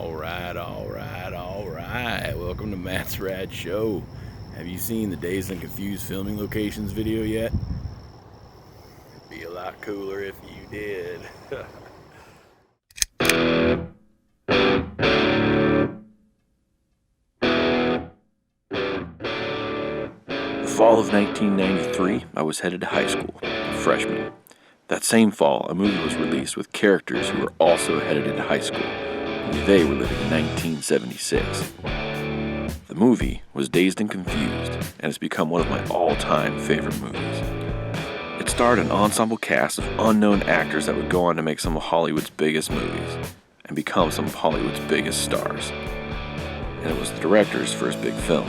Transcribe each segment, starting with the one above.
Alright. Welcome to Matt's Rad Show. Have you seen the Dazed and Confused filming locations video yet? It'd be a lot cooler if you did. The fall of 1993, I was headed to high school, a freshman. That same fall, a movie was released with characters who were also headed into high school. Only they were living in 1976. The movie was Dazed and Confused, and has become one of my all-time favorite movies. It starred an ensemble cast of unknown actors that would go on to make some of Hollywood's biggest movies, and become some of Hollywood's biggest stars. And it was the director's first big film.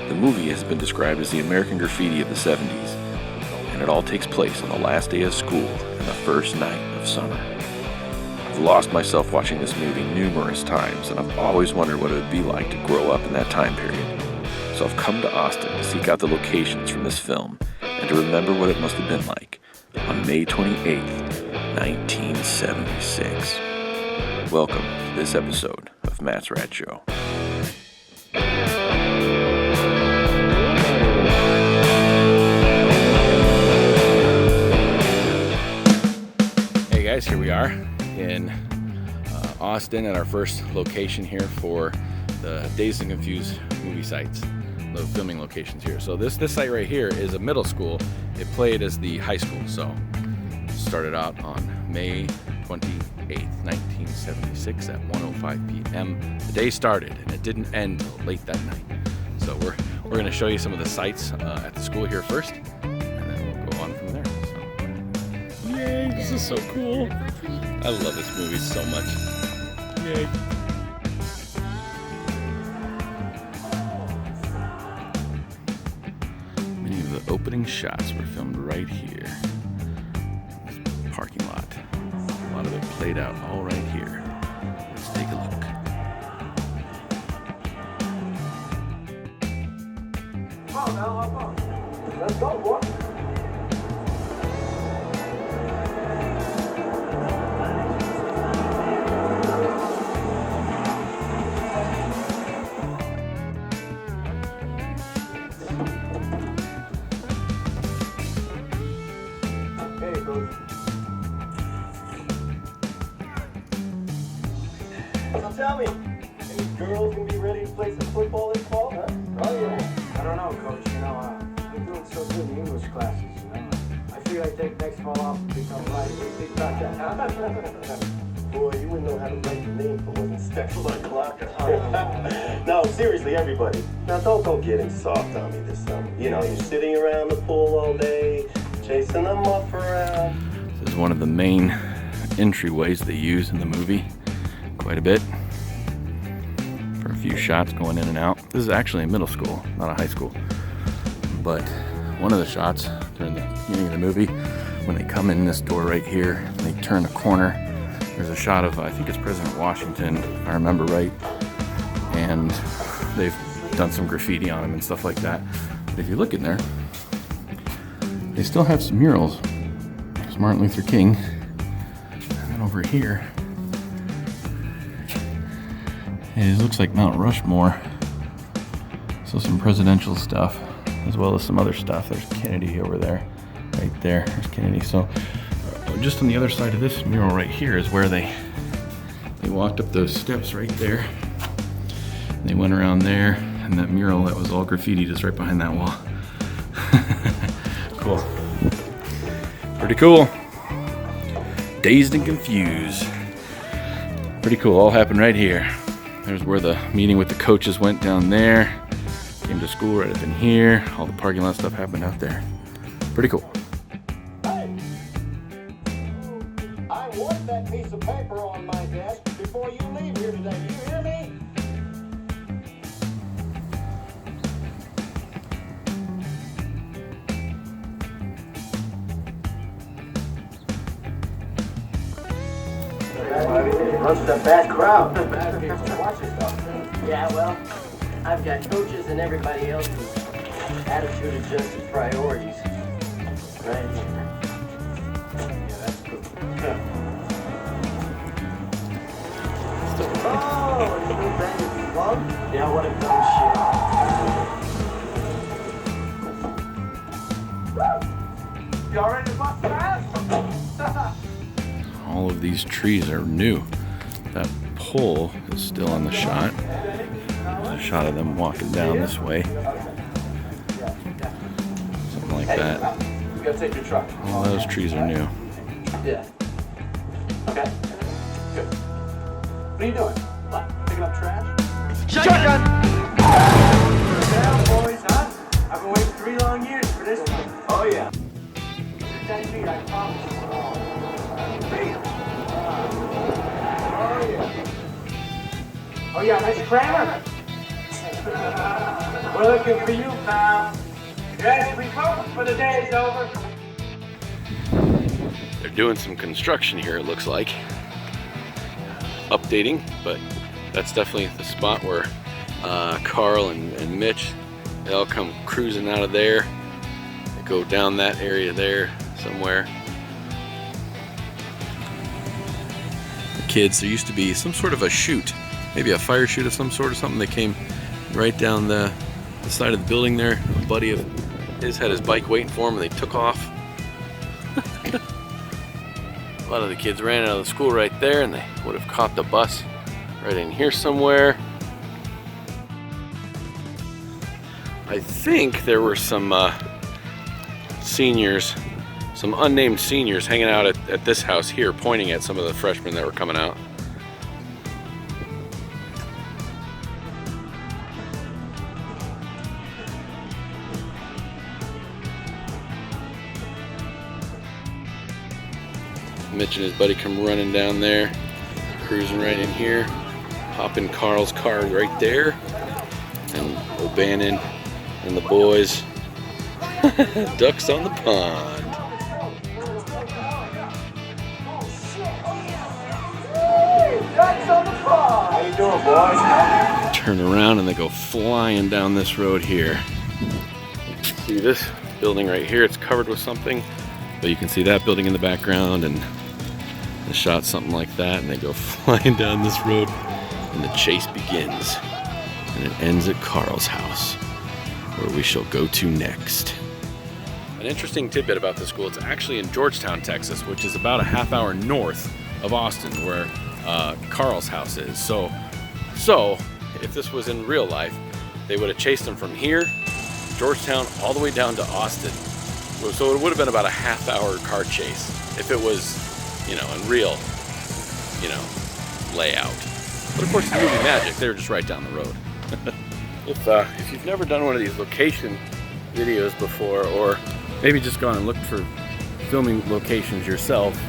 The movie has been described as the American Graffiti of the 70s, and it all takes place on the last day of school and the first night of summer. I've lost myself watching this movie numerous times, and I've always wondered what it would be like to grow up in that time period. So I've come to Austin to seek out the locations from this film, and to remember what it must have been like on May 28th, 1976. Welcome to this episode of Matt's Rad Show. Hey guys, here we are in Austin at our first location here for the Dazed and Confused movie sites, the filming locations here. So this site right here is a middle school. It played as the high school. So started out on May 28th, 1976 at 1:05 p.m. The day started and it didn't end till late that night. So we're going to show you some of the sites at the school here first, and then we'll go on from there. So, yay, this is so cool. I love this movie so much. Yay. Many of the opening shots were filmed right here. This parking lot. A lot of it played out all right here. Let's take a look. Come on now, hop on. Let's go, boy. So tell me, any girls gonna be ready to play some football this fall, huh? Oh yeah. I don't know, Coach. I'm doing so good in English classes, I figured I'd take next fall off and become right. Boy, you wouldn't know how to write your name if it wasn't special like clock. No, seriously, everybody. Now don't get him soft on me this summer. You know, you're sitting around the pool all day, chasing them up around. This is one of the main entryways they use in the movie quite a bit for a few shots going in and out. This is actually a middle school, not a high school. But one of the shots during the beginning of the movie, when they come in this door right here, and they turn the corner, there's a shot of, I think it's President Washington, if I remember right, and they've done some graffiti on him and stuff like that. But if you look in there, they still have some murals. There's Martin Luther King, and then over here, it looks like Mount Rushmore. So some presidential stuff, as well as some other stuff. There's Kennedy over there, right there. There's Kennedy. So just on the other side of this mural right here is where they walked up those steps right there. And they went around there, and that mural that was all graffiti just right behind that wall. Cool. Pretty cool. Dazed and Confused. Pretty cool. All happened right here. There's where the meeting with the coaches went down there. Came to school right up in here. All the parking lot stuff happened out there. Pretty cool. Hey! I want that piece of paper on my desk before you leave here today. Do you hear me? Runs a bad crowd. Yeah, well, I've got coaches and everybody else whose attitude adjusts its priorities. Right here. Yeah, that's cool. Oh, Yeah, what a dumb shit. Y'all ready to bust fast? All of these trees are new. That pole is still on the shot. There's a shot of them walking down this way. Something like that. We gotta take your truck. All those trees are new. Yeah. Okay. Good. What are you doing? What? Picking up trash? Shotgun! Down, boys, huh? I've been waiting 3 long years for this one. Oh, yeah. 10 feet, I promise. Bam! Oh, yeah. Oh, yeah, nice Kramer. We're looking for you, pal. Ready to recover for the day's over. They're doing some construction here, it looks like. Updating, but that's definitely the spot where Carl and Mitch, they all come cruising out of there. They go down that area there somewhere. The kids, there used to be some sort of a chute, maybe a fire chute of some sort or something. They came right down the side of the building there. A buddy of his had his bike waiting for him and they took off. A lot of the kids ran out of the school right there and they would have caught the bus right in here somewhere. I think there were some seniors, some unnamed seniors hanging out at this house here pointing at some of the freshmen that were coming out. Mitch and his buddy come running down there, cruising right in here, hop in Carl's car right there, and O'Bannon and the boys, ducks on the pond. Ducks on the pond! How you doing, boys? Turn around and they go flying down this road here. See this building right here, it's covered with something, but you can see that building in the background, and they shot something like that, and they go flying down this road, and the chase begins, and it ends at Carl's house, where we shall go to next. An interesting tidbit about the school, it's actually in Georgetown, Texas, which is about a half hour north of Austin, where Carl's house is. So if this was in real life, they would have chased them from here, Georgetown, all the way down to Austin. So it would have been about a half hour car chase if it was, in real, layout. But of course, it's movie magic. They were just right down the road. If you've never done one of these location videos before, or maybe just gone and looked for filming locations yourself,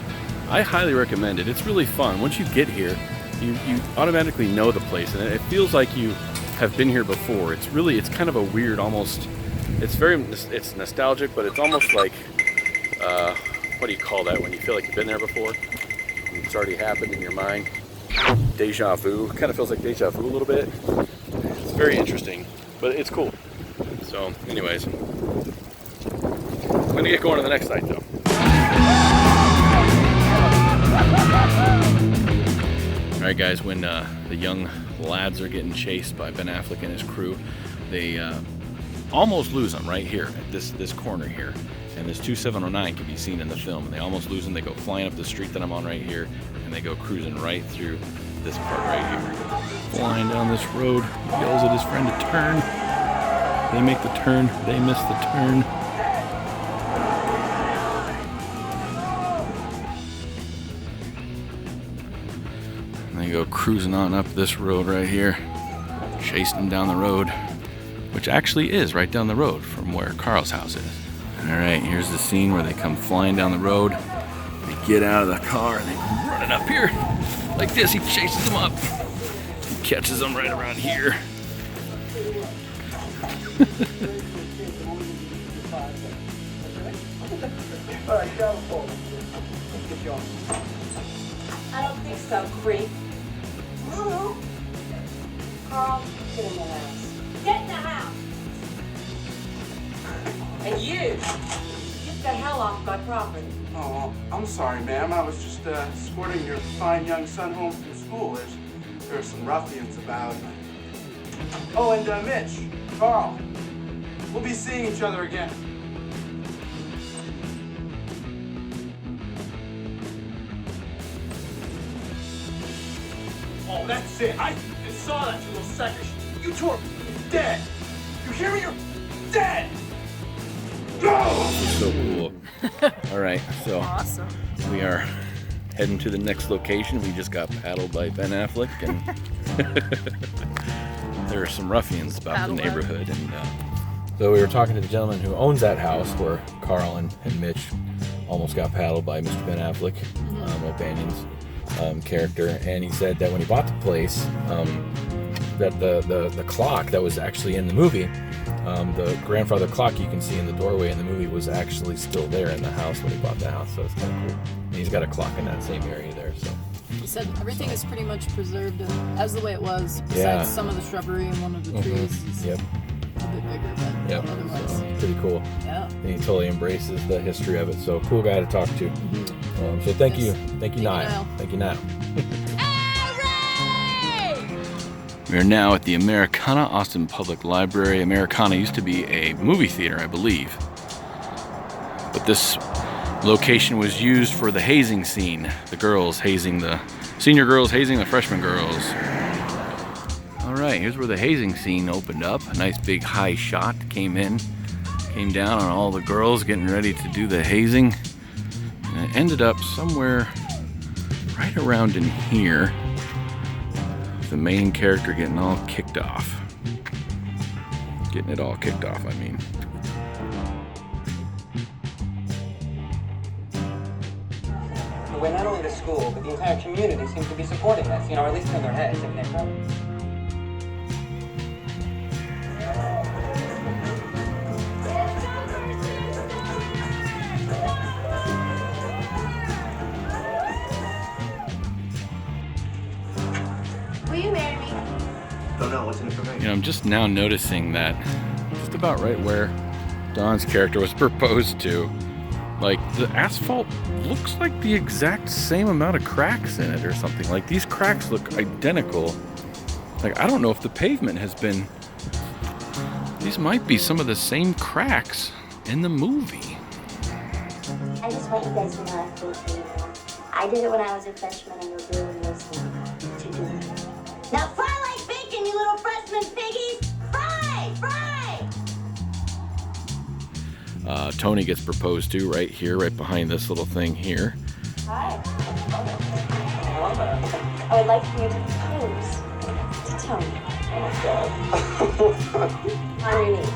I highly recommend it. It's really fun. Once you get here, you automatically know the place, and it feels like you have been here before. It's kind of a weird, almost, it's nostalgic, but it's almost like, what do you call that when you feel like you've been there before? It's already happened in your mind. Deja vu. Kind of feels like deja vu a little bit. It's very interesting, but it's cool. So, anyways, I'm gonna get going to the next site though. All right, guys. When the young lads are getting chased by Ben Affleck and his crew, they almost lose them right here at this corner here. And this 2709 can be seen in the film, and they almost lose them. They go flying up the street that I'm on right here, and they go cruising right through this part right here. Flying down this road, he yells at his friend to turn. They make the turn, they miss the turn. And they go cruising on up this road right here, chasing them down the road, which actually is right down the road from where Carl's house is. All right, here's the scene where they come flying down the road. They get out of the car and they come running up here like this. He chases them up. He catches them right around here. I don't think so, creep. No. Carl, get in the house. Get in the house! And you, get the hell off my property. Oh, I'm sorry, ma'am. I was just escorting your fine young son home from school. There's some ruffians about. Oh, and Mitch, Carl, we'll be seeing each other again. Oh, that's it. I saw that, you little suckers. You two are dead. You hear me? You're dead. Go! So cool. All right, so Awesome. we are heading to the next location. We just got paddled by Ben Affleck, and there are some ruffians about the neighborhood. And so we were talking to the gentleman who owns that house where Carl and Mitch almost got paddled by Mr. Ben Affleck, O'Banion's character, and he said that when he bought the place, that the clock that was actually in the movie, the grandfather clock you can see in the doorway in the movie, was actually still there in the house when he bought the house. So it's kind of cool. And he's got a clock in that same area there. So He said everything is pretty much preserved as the way it was, besides some of the shrubbery and one of the trees is a bit bigger, but otherwise. So, pretty cool. Yeah. And he totally embraces the history of it. So cool guy to talk to. So thank you, Niall. Thank you, Niall. We are now at the Americana Austin Public Library. Americana used to be a movie theater, I believe. But this location was used for the hazing scene. The girls hazing the senior girls, hazing the freshman girls. All right, here's where the hazing scene opened up. A nice big high shot came down on all the girls getting ready to do the hazing. And it ended up somewhere right around in here. The main character getting all kicked off. Getting it all kicked off, I mean. The way not only the school, but the entire community seems to be supporting this, or at least in their heads. I mean, they're probably... Will you marry me? Don't know what's in it for me. I'm just now noticing that just about right where Don's character was proposed to, like the asphalt looks like the exact same amount of cracks in it or something. Like these cracks look identical. Like I don't know if the pavement has been, these might be some of the same cracks in the movie. I just want you guys to know I feel for you. I did it when I was a freshman and you're really listening to do it. Now fry like bacon, you little freshman piggies! Fry! Fry! Tony gets proposed to right here, right behind this little thing here. Hi. I would like for you to propose to Tony. Oh, God. On your knees.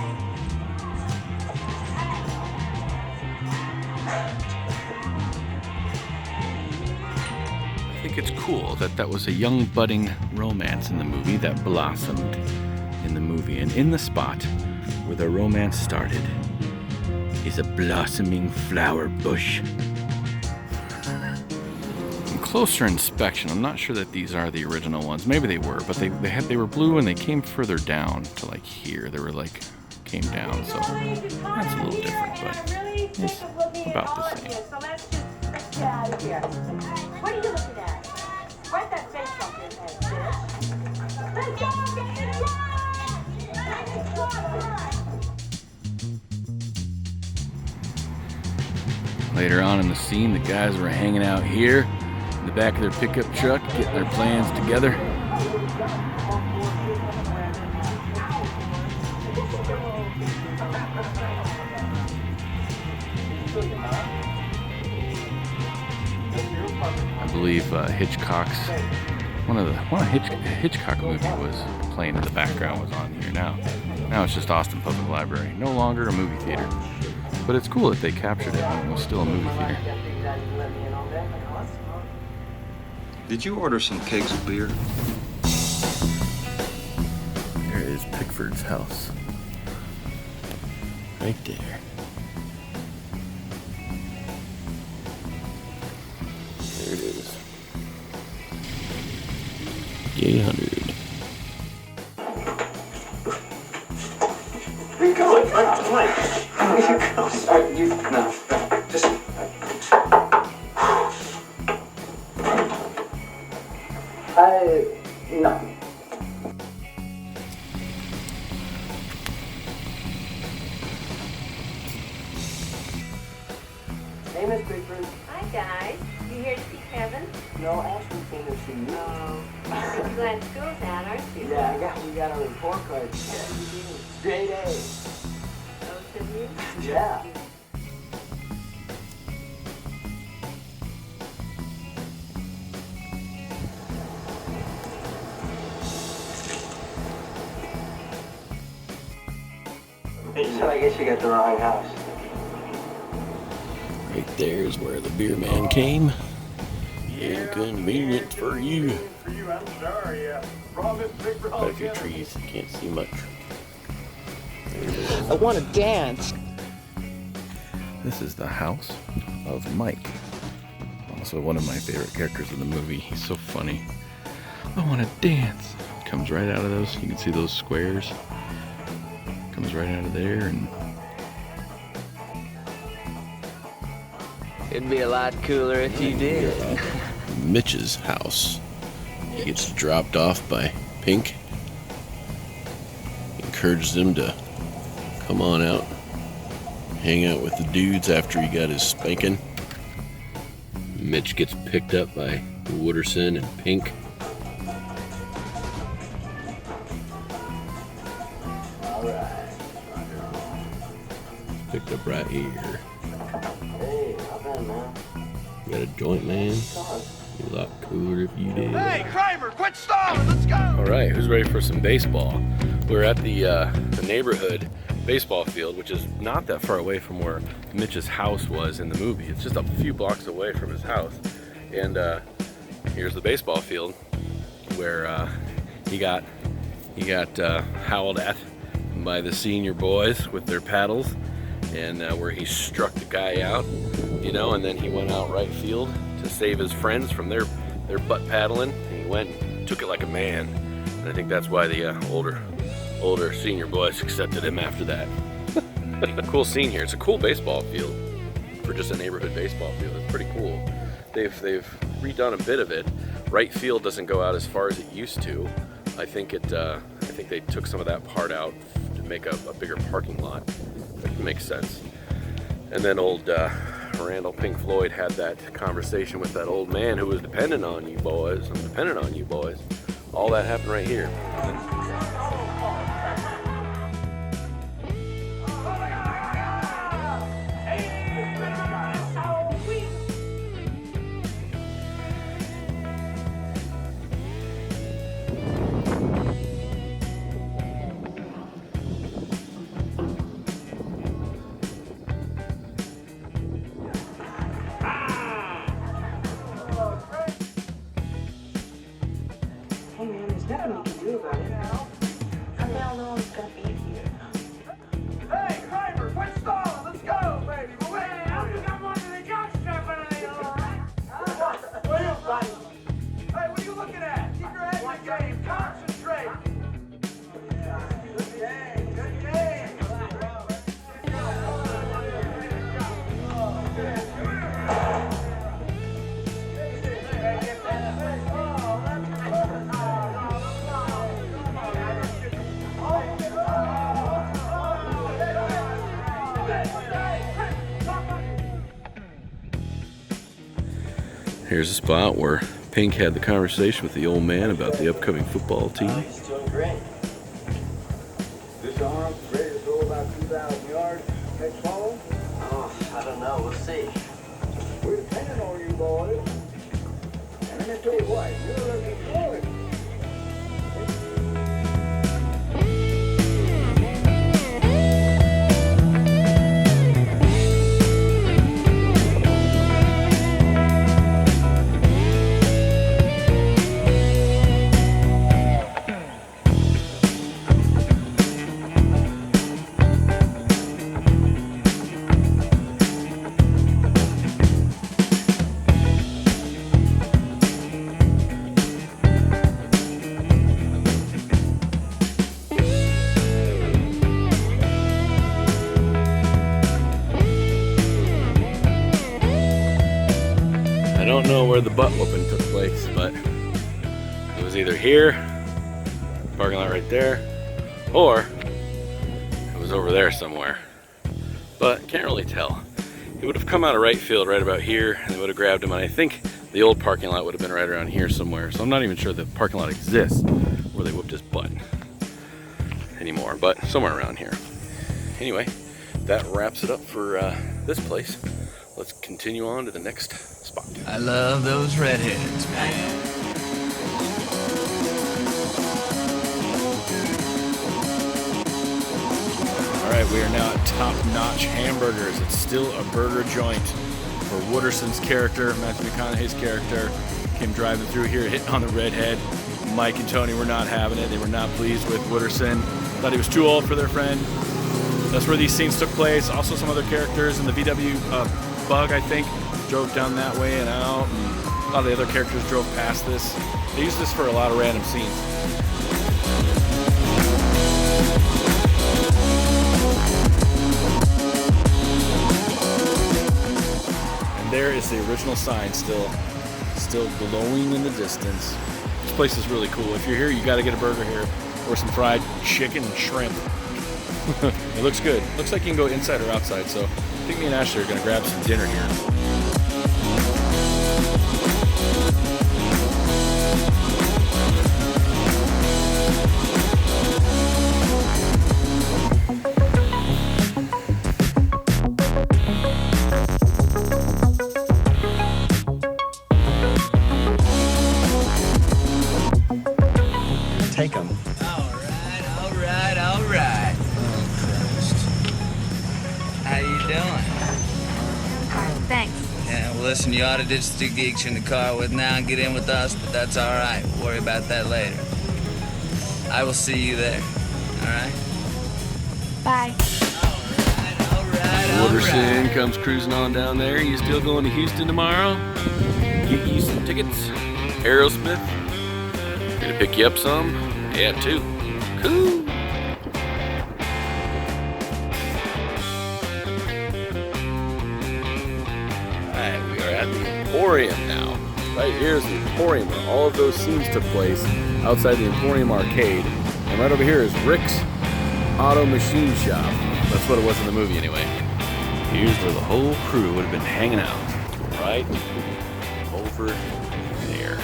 I think it's cool that that was a young budding romance in the movie that blossomed in the movie. And in the spot where the romance started is a blossoming flower bush. On closer inspection, I'm not sure that these are the original ones. Maybe they were, but they were blue and they came further down to like here. They were like came down, so that's a little different, but it's about the same. So let's just get out of here. What are you looking at? Write that face off your head, bitch. Let's go! Later on in the scene, the guys were hanging out here in the back of their pickup truck, getting their plans together. I believe Hitchcock's one of Hitchcock movie was playing in the background, was on here now. Now it's just Austin Public Library, no longer a movie theater. But it's cool that they captured it when it was still a movie theater. Did you order some kegs of beer? There is Pickfords House. Right there. There it is. 800. Where you going? Mike. Where you go? Alright, you, no, just... No. Hi, Pickfords. Hi, guys. You here to see Kevin? No, Ashley came to see you. Oh. You're glad school's out, aren't you? Yeah, we got our report cards. Straight A. Both of you? Yeah. So I guess you got the wrong house. Right there is where the beer man came. Inconvenient for you. For you, I'm sorry. Promise, big Quite a few trees, can't see much. I want to dance. This is the house of Mike. Also one of my favorite characters in the movie. He's so funny. I want to dance. Comes right out of those. You can see those squares. Comes right out of there, and It'd be a lot cooler if you did. Mitch's house. He gets dropped off by Pink. Encourages him to come on out, hang out with the dudes after he got his spanking. Mitch gets picked up by Wooderson and Pink. Picked up right here. Hey, how bad, man? You got a joint, man? Be a lot cooler if you did. Hey, Kramer, quit stalling. Let's go. all right, who's ready for some baseball? We're at the neighborhood baseball field, which is not that far away from where Mitch's house was in the movie. It's just a few blocks away from his house. And here's the baseball field where he got howled at by the senior boys with their paddles, and where he struck the guy out, you know, and then he went out right field to save his friends from their butt paddling, and he went and took it like a man. And I think that's why the older senior boys accepted him after that. Cool scene here. It's a cool baseball field for just a neighborhood baseball field. It's pretty cool. They've redone a bit of it. Right field doesn't go out as far as it used to. I think they took some of that part out to make a bigger parking lot. It makes sense. And then old Randall Pink Floyd had that conversation with that old man who was dependent on you boys. I'm dependent on you boys. All that happened right here. Hey man, there's nothing we can do about it. From now on, it's gonna be here. Hey, Kramer, quit stalling. Let's go, baby. We're waiting. Hey, I think I'm under the jockstrap underneath, all right? What are you looking at? Keep your head in the game. Concentrate. Good game. Good game. Here's a spot where Pink had the conversation with the old man about the upcoming football team. He's doing great. This arm ready to throw about 2,000 yards next fall. Oh, I don't know. We'll see. We're depending on you boys. And let me tell you what, you're looking good. I don't know where the butt whooping took place, but it was either here, parking lot right there, or it was over there somewhere. But can't really tell. He would have come out of right field right about here, and they would have grabbed him, and I think the old parking lot would have been right around here somewhere. So I'm not even sure the parking lot exists where they whooped his butt anymore, but somewhere around here. Anyway, that wraps it up for this place. Let's continue on to the next spot. I love those redheads, man. All right, we are now at Notch Hamburgers. It's still a burger joint for Wooderson's character, Matthew McConaughey's character. Came driving through here, hitting on the redhead. Mike and Tony were not having it. They were not pleased with Wooderson. Thought he was too old for their friend. That's where these scenes took place. Also some other characters in the VW Bug, I think, drove down that way and out. And a lot of the other characters drove past this. They used this for a lot of random scenes. There is the original sign still glowing in the distance. This place is really cool. If you're here, you got to get a burger here or some fried chicken and shrimp. It looks good. Looks like you can go inside or outside, so I think me and Ashley are going to grab some dinner here. Take them. All right. How you doing? Thanks. Yeah, well, listen, you ought to ditch the two geeks you're in the car with now and get in with us, but that's all right. We'll worry about that later. I will see you there. All right? Bye. Wooderson comes cruising on down there. You still going to Houston tomorrow? Get you some tickets. Aerosmith. Gonna pick you up some? Yeah, too. Cool. Alright, we are at the Emporium now. Right here is the Emporium where all of those scenes took place outside the Emporium arcade. And right over here is Rick's Auto Machine Shop. That's what it was in the movie anyway. Here's where the whole crew would have been hanging out. Right over there.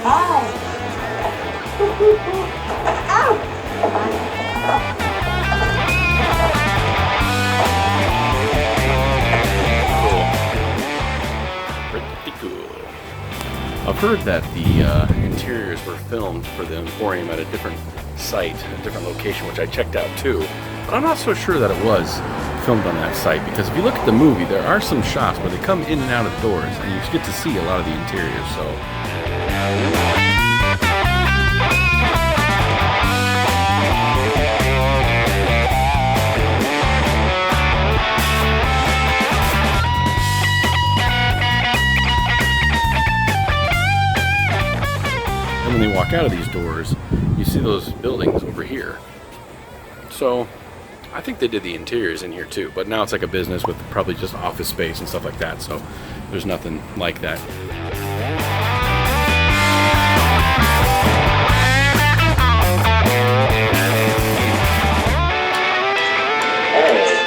Hi. Ow. Pretty cool. I've heard that the interiors were filmed for the Emporium at a different site, a different location, which I checked out too. But I'm not so sure that it was filmed on that site, because if you look at the movie, there are some shots where they come in and out of doors, and you get to see a lot of the interior. So. And when they walk out of these doors, you see those buildings over here. So I think they did the interiors in here too, but now it's like a business with probably just office space and stuff like that, so there's nothing like that.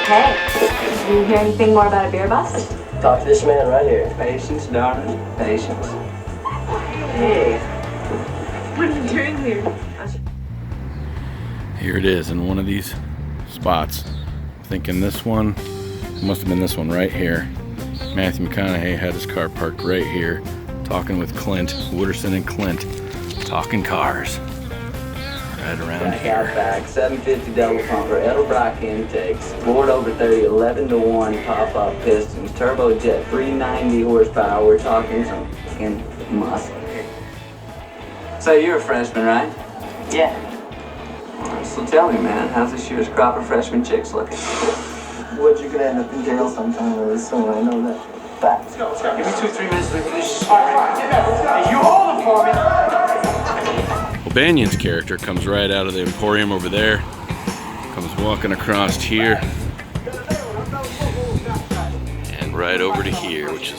Hey, did you hear anything more about a beer bust? Talk to this man right here. Patience, darling. Patience. Hey, what are you doing here? Here it is in one of these spots. Thinking this one, must have been this one right here. Matthew McConaughey had his car parked right here, talking with Clint, Wooderson and Clint, talking cars. Right around here. Outback, 750 double pumper, Edelbrock intakes, board over 30, 11-to-1 pop-up pistons, turbojet, 390 horsepower. We're talking some fucking muscle. So you're a freshman, right? Yeah. So tell me, man, how's this year's crop of freshman chicks looking? What, you could end up in jail sometime really soon, I know that. Let's go. Give me 2-3 minutes to finish. All right, get up. Hey, you hold it for me. Well, Banyan's character comes right out of the Emporium over there, comes walking across here, and right over to here, which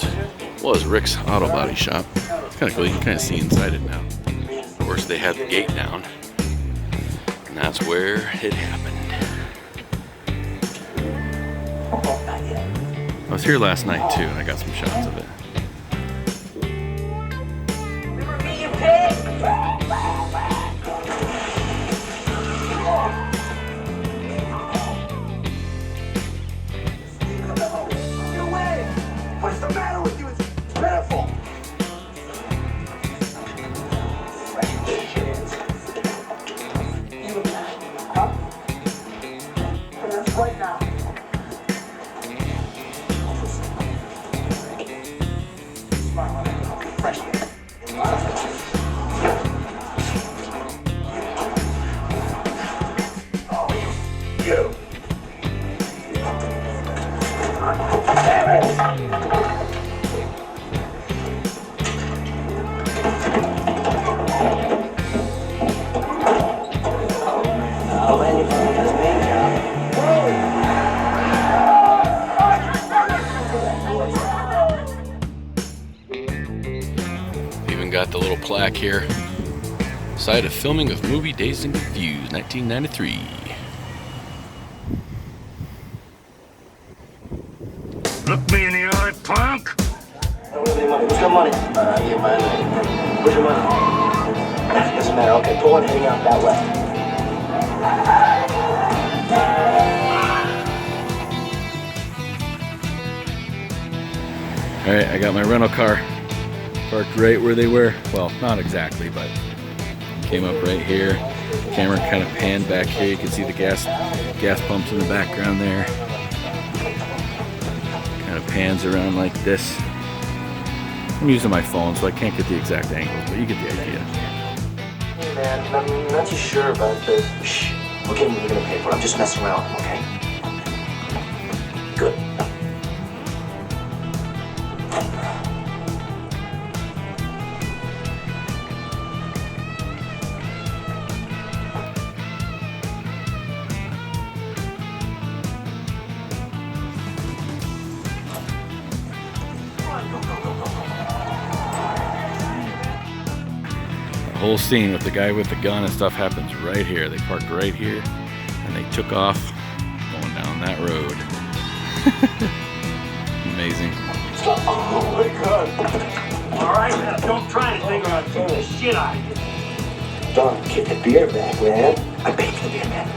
was Rick's Auto Body Shop. It's kind of cool. You can kind of see inside it now. Of course, they had the gate down. And that's where it happened. I was here last night too, and I got some shots of it. Remember me, you pig? Get away! What is the matter with you? It's pitiful! Right now. Even got the little plaque here. Site of filming of movie Dazed and Confused, 1993. Look me in the eye, punk! What's your money? Your money. Where's your money? Doesn't matter. Okay, pull one heading out that way. Alright, I got my rental car parked right where they were. Well, not exactly, but came up right here. Camera kind of panned back here. You can see the gas pumps in the background there. Kind of pans around like this. I'm using my phone, so I can't get the exact angles, but you get the idea. Hey man, I'm not too sure about this. Shh. Okay, we're gonna pay for it. I'm just messing around, okay? Good. The whole scene with the guy with the gun and stuff happens right here. They parked right here, and they took off going down that road. Amazing. Oh my god. Alright, now don't try anything or I'll kick the shit out of you. Don, get the beer back, man. I paid for the beer, man.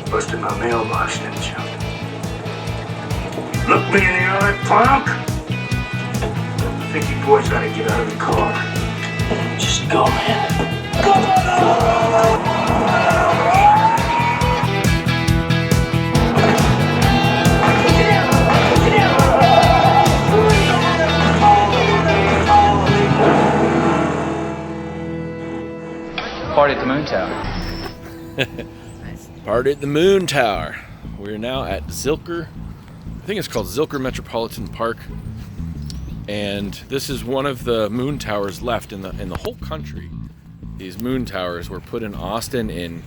Busted my mailbox, didn't you? Look me in the eye, punk! I think you boys gotta get out of the car. Just go, man. Party at the Moon Tower. Party at the Moon Tower. We're now at Zilker. I think it's called Zilker Metropolitan Park. And this is one of the moon towers left in the whole country. These moon towers were put in Austin in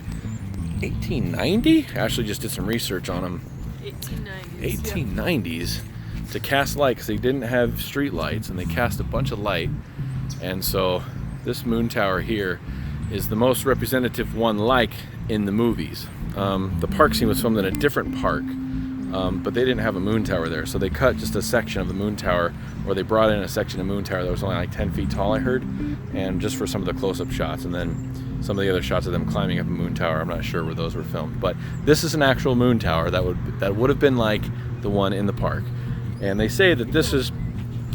1890. Actually, just did some research on them. 1890s to cast light, because they didn't have street lights, and they cast a bunch of light. And so this moon tower here is the most representative one like in the movies. The park scene was filmed in a different park. But they didn't have a moon tower there, so they cut just a section of the moon tower, or they brought in a section of moon tower that was only like 10 feet tall, I heard, and just for some of the close-up shots, and then some of the other shots of them climbing up a moon tower. I'm not sure where those were filmed, but this is an actual moon tower that would have been like the one in the park, and they say that this is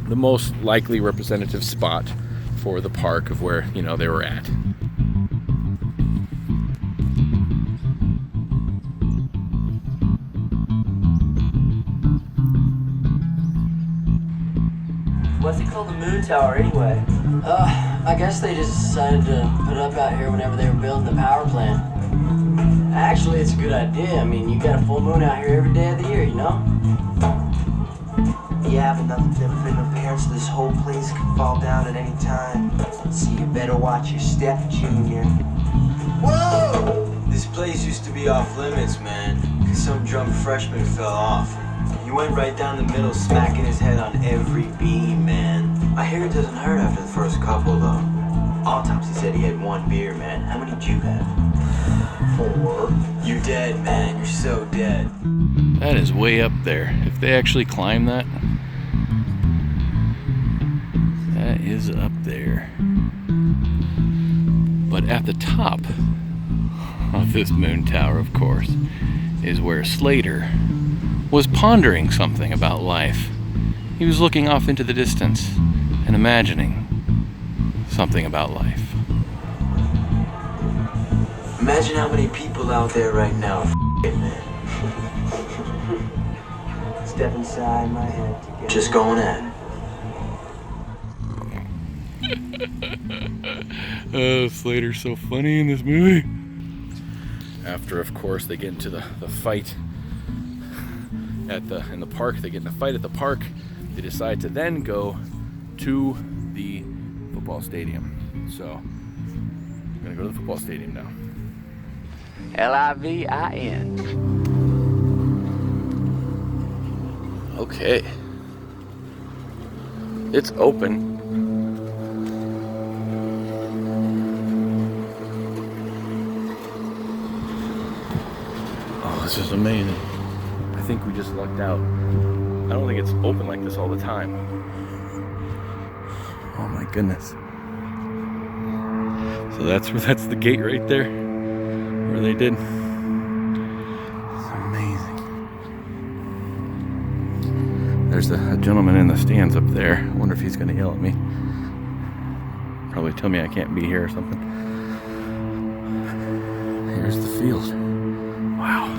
the most likely representative spot for the park of where, you know, they were at. What's it called, the Moon Tower, anyway? I guess they just decided to put it up out here whenever they were building the power plant. Actually, it's a good idea. I mean, you got a full moon out here every day of the year, you know? Yeah, but nothing's ever been prepared, so this whole place can fall down at any time. So you better watch your step, Junior. Whoa! This place used to be off limits, man, because some drunk freshman fell off. He went right down the middle, smacking his head on every beam, man. I hear it doesn't hurt after the first couple, though. Autopsy said he had one beer, man. How many did you have? 4. You dead, man. You're so dead. That is way up there. If they actually climb that, that is up there. But at the top of this moon tower, of course, is where Slater was pondering something about life. He was looking off into the distance and imagining something about life. Imagine how many people out there right now f***ing, man. Step inside my head together. Just going at it. Oh, Slater's so funny in this movie. After, of course, they get into the fight in the park. They get in a fight at the park. They decide to then go to the football stadium. So, we're gonna go to the football stadium now. Livin. Okay. It's open. Oh, this is amazing. I think we just lucked out. I don't think it's open like this all the time. Oh my goodness. So that's the gate right there where they did. It's amazing. There's a gentleman in the stands up there. I wonder if he's gonna yell at me. Probably tell me I can't be here or something. Here's the field. Wow.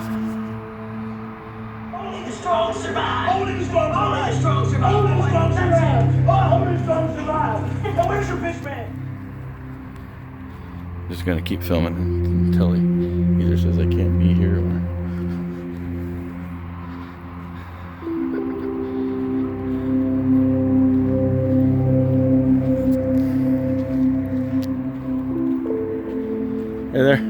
Only the strong survive. Only the strong survive. Only the strong survive. Only the strong survive. Only the strong survive. Now where's your bitch man? Just gonna keep filming until he either says I can't be here or. Hey there.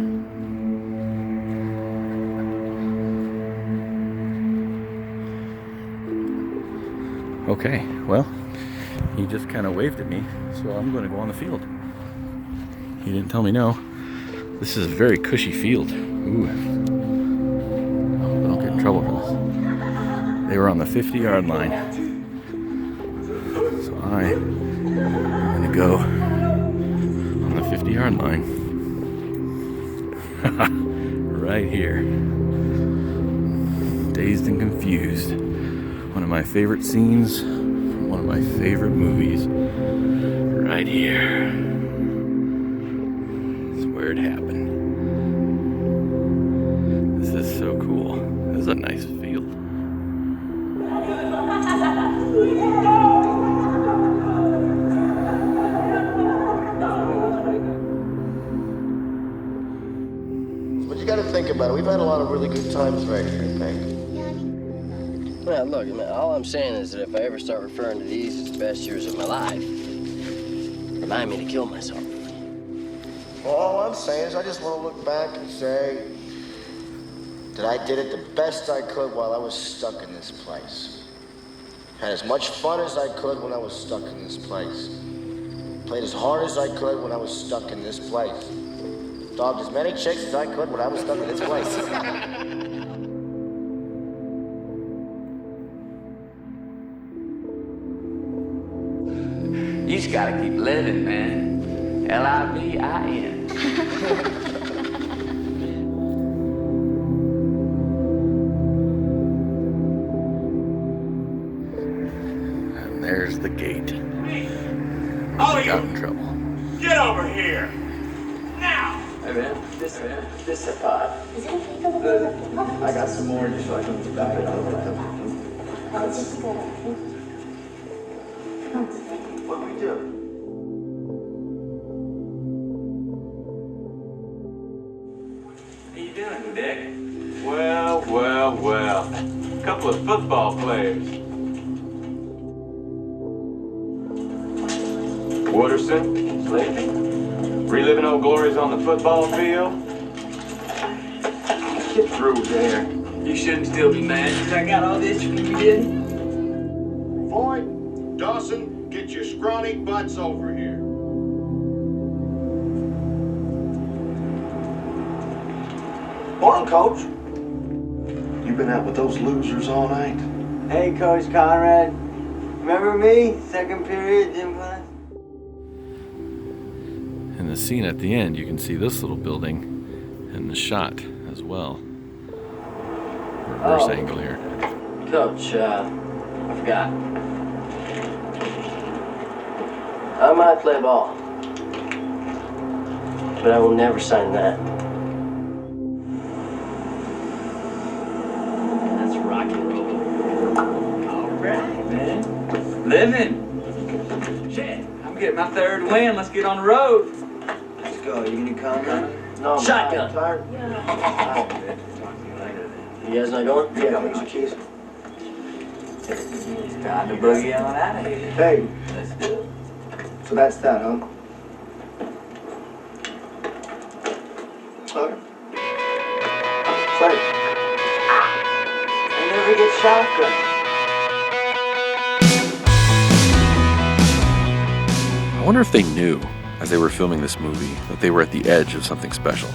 Okay, well, he just kind of waved at me, so I'm going to go on the field. He didn't tell me no. This is a very cushy field. Ooh. I hope I don't get in trouble for this. They were on the 50-yard line. So I am going to go on the 50-yard line. Right here. Dazed and Confused. One of my favorite scenes from one of my favorite movies. Right here. It's where it happened. This is so cool. This is a nice field. But you gotta think about it. We've had a lot of really good times right here, I think. Well, look, man, all I'm saying is that if I ever start referring to these as the best years of my life, remind me to kill myself. Well, all I'm saying is I just want to look back and say that I did it the best I could while I was stuck in this place. Had as much fun as I could when I was stuck in this place. Played as hard as I could when I was stuck in this place. Dogged as many chicks as I could when I was stuck in this place. You just gotta keep living, man. Livin. And there's the gate. All I of got you, in trouble. get over here. Now. Hey, man. This is a pot. Is it okay for the I got some more just so I can back it up. This is good. What do we do? How you doing, Dick? Well, well, well. Couple of football players. Wooderson, Slater, reliving old glories on the football field. Get through there. You shouldn't still be mad because I got all this from you didn't. Boyd, Dawson, get your scrawny butts over here. Morning, Coach. You been out with those losers all night? Hey, Coach Conrad. Remember me? Second period, gym class? In the scene at the end, you can see this little building in the shot as well. Reverse angle here. Coach, I forgot. I might play ball, but I will never sign that. That's rock and roll. All right, man. Living. Shit, I'm getting my third win. Let's get on the road. Let's go. You gonna come, man? No, shotgun. Tired? You guys not going? Yeah, make some keys. Time to boogie on out of here. Hey, Let's do it. so that's that, huh? Okay. Say. I never get shotgun. I wonder if they knew, as they were filming this movie, that they were at the edge of something special.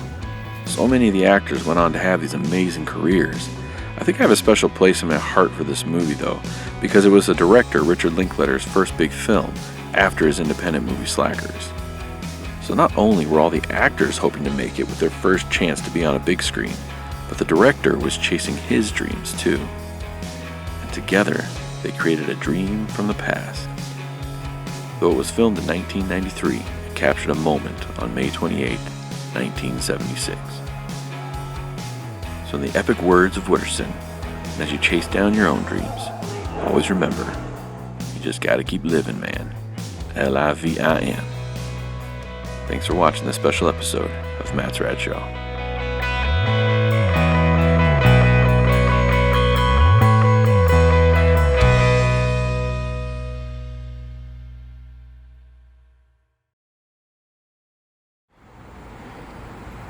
So many of the actors went on to have these amazing careers. I think I have a special place in my heart for this movie, though, because it was the director Richard Linklater's first big film after his independent movie Slackers. So not only were all the actors hoping to make it with their first chance to be on a big screen, but the director was chasing his dreams too. And together, they created a dream from the past. Though it was filmed in 1993, it captured a moment on May 28, 1976. So in the epic words of Wooderson, as you chase down your own dreams, always remember, you just gotta keep living, man. L-I-V-I-N. Thanks for watching this special episode of Matt's Rad Show.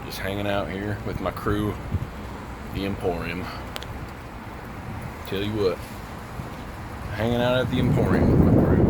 Just hanging out here with my crew, the Emporium. Tell you what, hanging out at the Emporium with my crew.